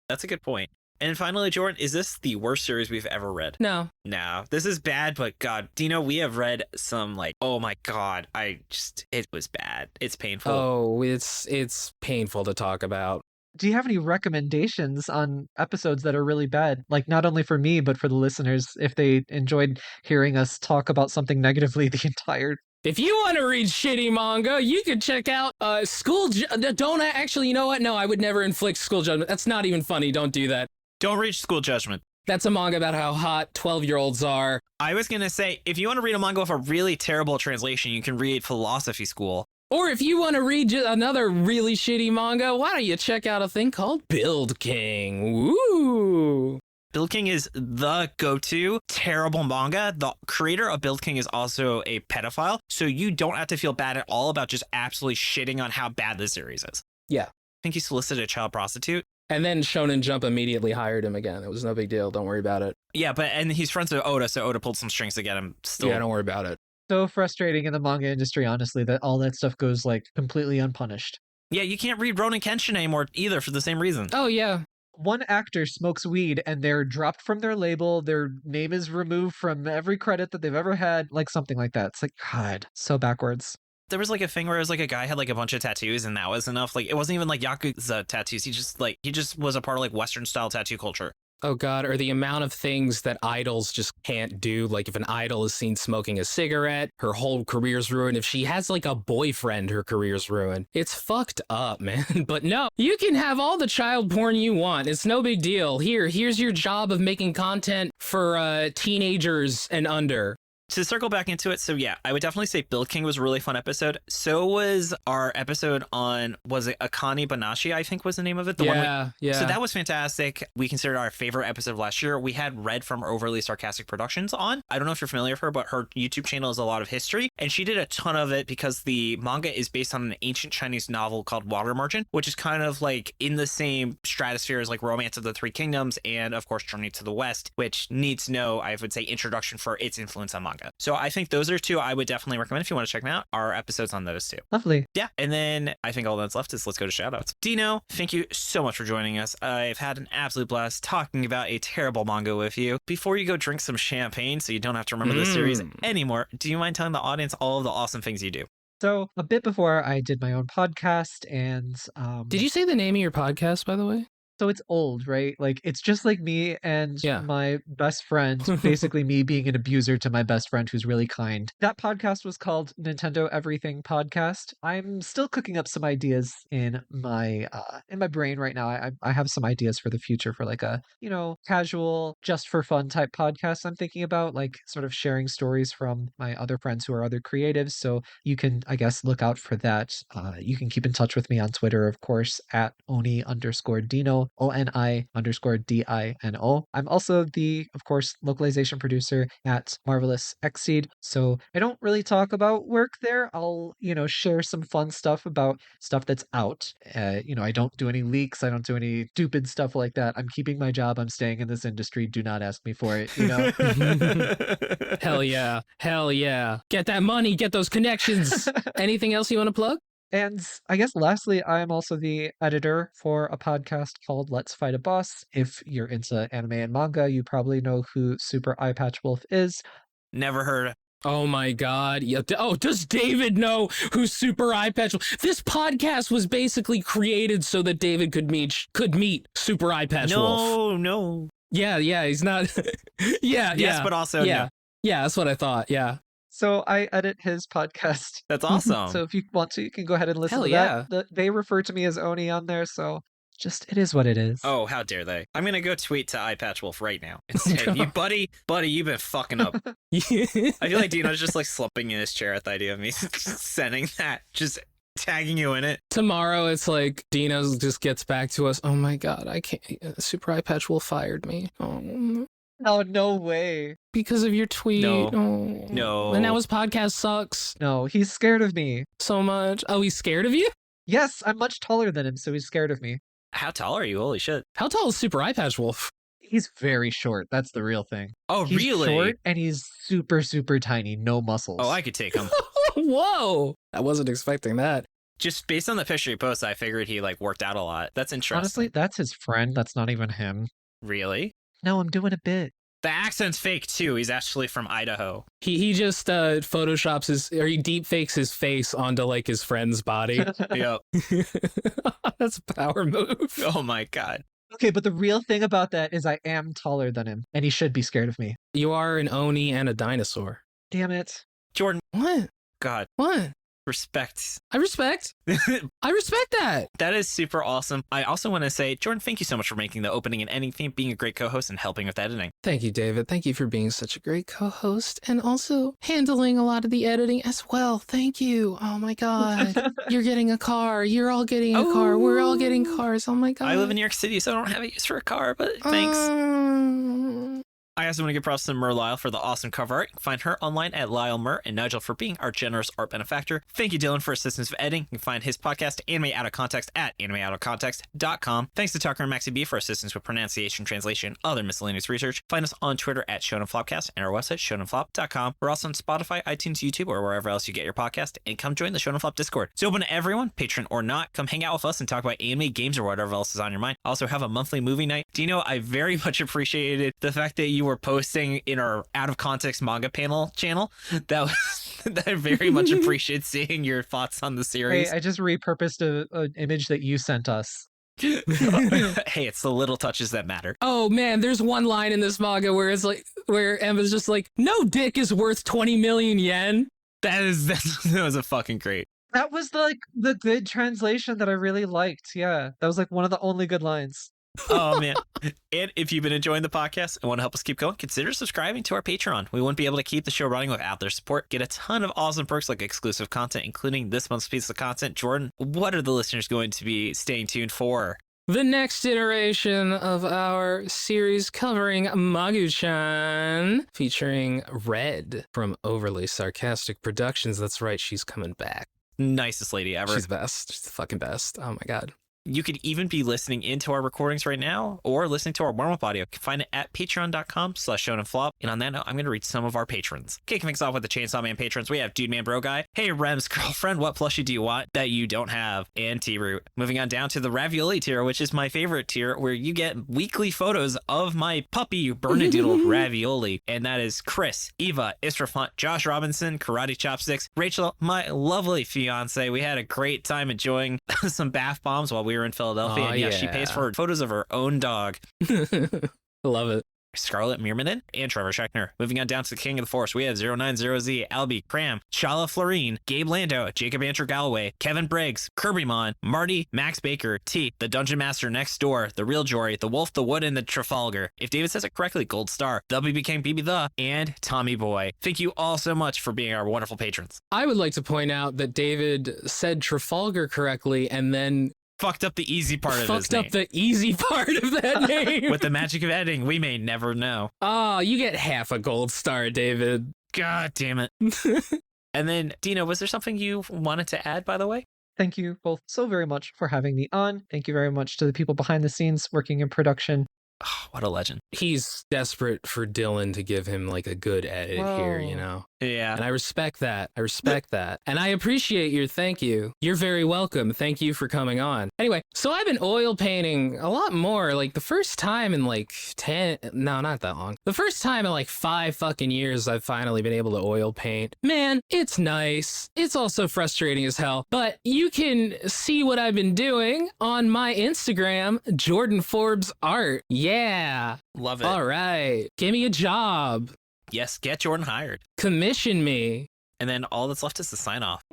That's a good point. And finally, Jordan, is this the worst series we've ever read? No. No, this is bad, but God, Dino, we have read some like, oh my God, it was bad. It's painful. Oh, it's painful to talk about. Do you have any recommendations on episodes that are really bad? Like, not only for me, but for the listeners, if they enjoyed hearing us talk about something negatively the entire. If you want to read shitty manga, you can check out don't actually, you know what? No, I would never inflict school judgment. That's not even funny. Don't do that. Don't reach school judgment. That's a manga about how hot 12-year-olds are. I was going to say, if you want to read a manga with a really terrible translation, you can read Philosophy School. Or if you want to read another really shitty manga, why don't you check out a thing called Build King? Woo! Build King is the go-to terrible manga. The creator of Build King is also a pedophile, so you don't have to feel bad at all about just absolutely shitting on how bad this series is. Yeah. I think he solicited a child prostitute. And then Shonen Jump immediately hired him again. It was no big deal. Don't worry about it. Yeah, and he's friends with Oda, so Oda pulled some strings to get him still. Yeah, don't worry about it. So frustrating in the manga industry, honestly, that all that stuff goes like completely unpunished. Yeah, you can't read Ronin Kenshin anymore either for the same reason. Oh, yeah. One actor smokes weed and they're dropped from their label. Their name is removed from every credit that they've ever had, like something like that. It's like, God, so backwards. There was like a thing where it was like a guy had like a bunch of tattoos and that was enough. Like it wasn't even like Yakuza tattoos. He just was a part of like Western style tattoo culture. Oh God, or the amount of things that idols just can't do. Like if an idol is seen smoking a cigarette, her whole career's ruined. If she has like a boyfriend, her career's ruined. It's fucked up, man. But no, you can have all the child porn you want. It's no big deal. Here's your job of making content for teenagers and under. To circle back into it, so yeah, I would definitely say Build King was a really fun episode. So was our episode on, was it Akane Banashi, I think was the name of it? Yeah. So that was fantastic. We considered our favorite episode of last year. We had Red from Overly Sarcastic Productions on. I don't know if you're familiar with her, but her YouTube channel is a lot of history. And she did a ton of it because the manga is based on an ancient Chinese novel called Water Merchant, which is kind of like in the same stratosphere as like Romance of the Three Kingdoms and of course Journey to the West, which needs no, I would say, introduction for its influence on manga. So I think those are two I would definitely recommend if you want to check them out. Our episodes on those two. Lovely. Yeah. And then I think all that's left is let's go to shoutouts. Dino, thank you so much for joining us. I've had an absolute blast talking about a terrible manga with you. Before you go drink some champagne so you don't have to remember this series anymore, do you mind telling the audience all of the awesome things you do? So a bit before I did my own podcast and Did you say the name of your podcast, by the way? So it's old, right? Like it's just like me and Yeah. my best friend, basically me being an abuser to my best friend who's really kind. That podcast was called Nintendo Everything Podcast. I'm still cooking up some ideas in my brain right now. I have some ideas for the future for like a, casual, just for fun type podcast I'm thinking about, like sort of sharing stories from my other friends who are other creatives. So you can, I guess, look out for that. You can keep in touch with me on Twitter, of course, at Oni_Dino. ONI_DINO. I'm also the, of course, localization producer at Marvelous Exceed. So I don't really talk about work there. I'll, share some fun stuff about stuff that's out. I don't do any leaks. I don't do any stupid stuff like that. I'm keeping my job. I'm staying in this industry. Do not ask me for it, Hell yeah. Hell yeah. Get that money. Get those connections. Anything else you want to plug? And I guess lastly, I'm also the editor for a podcast called Let's Fight a Boss. If you're into anime and manga, you probably know who Super Eye Patch Wolf is. Never heard. Oh my God. Yeah. Oh, does David know who's Super Eye Patch? This podcast was basically created so that David could meet Super Eye Patch Wolf. No. Yeah, he's not. Yes, but also no. Yeah, that's what I thought. Yeah. So I edit his podcast. That's awesome. So if you want to, you can go ahead and listen Hell to yeah. that. They refer to me as Oni on there, so just it is what it is. Oh, how dare they? I'm going to go tweet to Eye Patch Wolf right now and say, you buddy, you've been fucking up. I feel like Dino's just like slumping in his chair at the idea of me sending that, just tagging you in it. Tomorrow it's like Dino just gets back to us. Oh my God, I can't. Super Eye Patch Wolf fired me. Oh, no way. Because of your tweet. No. And now his podcast sucks No, he's scared of me. so much. Oh, he's scared of you? Yes, I'm much taller than him, so he's scared of me. How tall are you? Holy shit. How tall is Super Eye Patch Wolf? He's very short. That's the real thing. Oh, He's really? short and he's super, super tiny. No muscles. Oh, I could take him. Whoa. I wasn't expecting that. Just based on the picture he posted, I figured he like worked out a lot. That's interesting. Honestly, that's his friend. That's not even him. Really? No, I'm doing a bit. The accent's fake too. He's actually from Idaho. He just photoshops he deep fakes his face onto like his friend's body. Yep. That's a power move. Oh my God. Okay, but the real thing about that is I am taller than him, and he should be scared of me. You are an Oni and a dinosaur. Damn it. Jordan, What? God, What? respect. I respect that. That is super awesome. I also want to say, Jordan, thank you so much for making the opening and ending theme, being a great co-host, and helping with editing. Thank you, David. Thank you for being such a great co-host and also handling a lot of the editing as well. Thank you. Oh my God. You're getting a car. You're all getting a car. We're all getting cars. Oh my God. I live in New York City, so I don't have a use for a car, but thanks. I also want to give props to Merliel for the awesome cover art. You can find her online at Lyle Mer, and Nigel for being our generous art benefactor. Thank you, Dylan, for assistance with editing. You can find his podcast, Anime Out of Context, at animeoutofcontext.com. Thanks to Tucker and MaxyBee for assistance with pronunciation, translation, other miscellaneous research. Find us on Twitter at Shonen Flopcast and our website, shonenflop.com. We're also on Spotify, iTunes, YouTube, or wherever else you get your podcast. And come join the Shonen Flop Discord. It's open to everyone, patron or not. Come hang out with us and talk about anime, games, or whatever else is on your mind. Also have a monthly movie night. Dino, I very much appreciated the fact that you were posting in our out of context manga panel channel. That I very much appreciate seeing your thoughts on the series. Hey, I just repurposed an image that you sent us. Hey, it's the little touches that matter. Oh man, there's one line in this manga where it's like, where Emma's just like, no dick is worth 20 million yen. That was a fucking great. That was the good translation that I really liked. Yeah, that was like one of the only good lines. Oh man. And if you've been enjoying the podcast and want to help us keep going, consider subscribing to our Patreon. We wouldn't be able to keep the show running without their support. Get a ton of awesome perks like exclusive content, including this month's piece of content. Jordan, what are the listeners going to be staying tuned for? The next iteration of our series covering Magu-chan, featuring Red from Overly Sarcastic Productions. That's right, she's coming back. Nicest lady ever. She's best. She's the fucking best. Oh my God. You could even be listening into our recordings right now or listening to our warm-up audio. You can find it at patreon.com/shonenflop. And on that note, I'm going to read some of our patrons. Kicking things off with the Chainsaw Man patrons, we have Dude Man Bro Guy. Hey, Rem's girlfriend, what plushie do you want that you don't have? And T-Root. Moving on down to the Ravioli tier, which is my favorite tier, where you get weekly photos of my puppy, Bernadoodle Ravioli. And that is Chris, Eva, Israfont, Josh Robinson, Karate Chopsticks, Rachel, my lovely fiance. We had a great time enjoying some bath bombs while we were in Philadelphia. Oh, and yeah, she pays for photos of her own dog. I love it. Scarlett Meermanen and Trevor Schechner. Moving on down to the King of the Force, we have 090Z, Albie, Cram, Shala Florine, Gabe Lando, Jacob Andrew Galloway, Kevin Briggs, Kirbymon, Marty, Max Baker, T, the Dungeon Master next door, the Real Jory, the Wolf, the Wood, and the Trafalgar. If David says it correctly, Gold Star, WB King, BB the, and Tommy Boy. Thank you all so much for being our wonderful patrons. I would like to point out that David said Trafalgar correctly and then fucked up the easy part of his fucked name. up the easy part of that name. With the magic of editing, we may never know. Oh, you get half a gold star, David. God damn it. And then, Dino, was there something you wanted to add, by the way? Thank you both so very much for having me on. Thank you very much to the people behind the scenes working in production. Oh, what a legend. He's desperate for Dylan to give him like a good edit here, you know? Yeah. And I respect that. I respect that. And I appreciate your thank you. You're very welcome. Thank you for coming on. Anyway, so I've been oil painting a lot more. Like the first time in like 10, no, not that long. The first time in like 5 fucking years, I've finally been able to oil paint. Man, it's nice. It's also frustrating as hell. But you can see what I've been doing on my Instagram, Jordan Forbes Art. Yeah. Love it. All right. Give me a job. Yes, get Jordan hired. Commission me. And then all that's left is to sign off.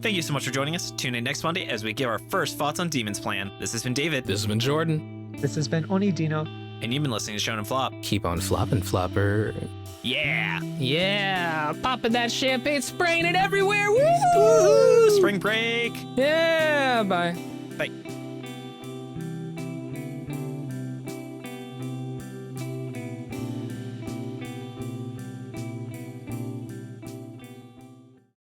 Thank you so much for joining us. Tune in next Monday as we give our first thoughts on Demon's Plan. This has been David. This has been Jordan. This has been Oni Dino. And you've been listening to Shonen Flop. Keep on flopping, flopper. Yeah. Yeah. Popping that champagne, spraying it everywhere. Woo! Woohoo! Spring break. Yeah. Bye. Bye.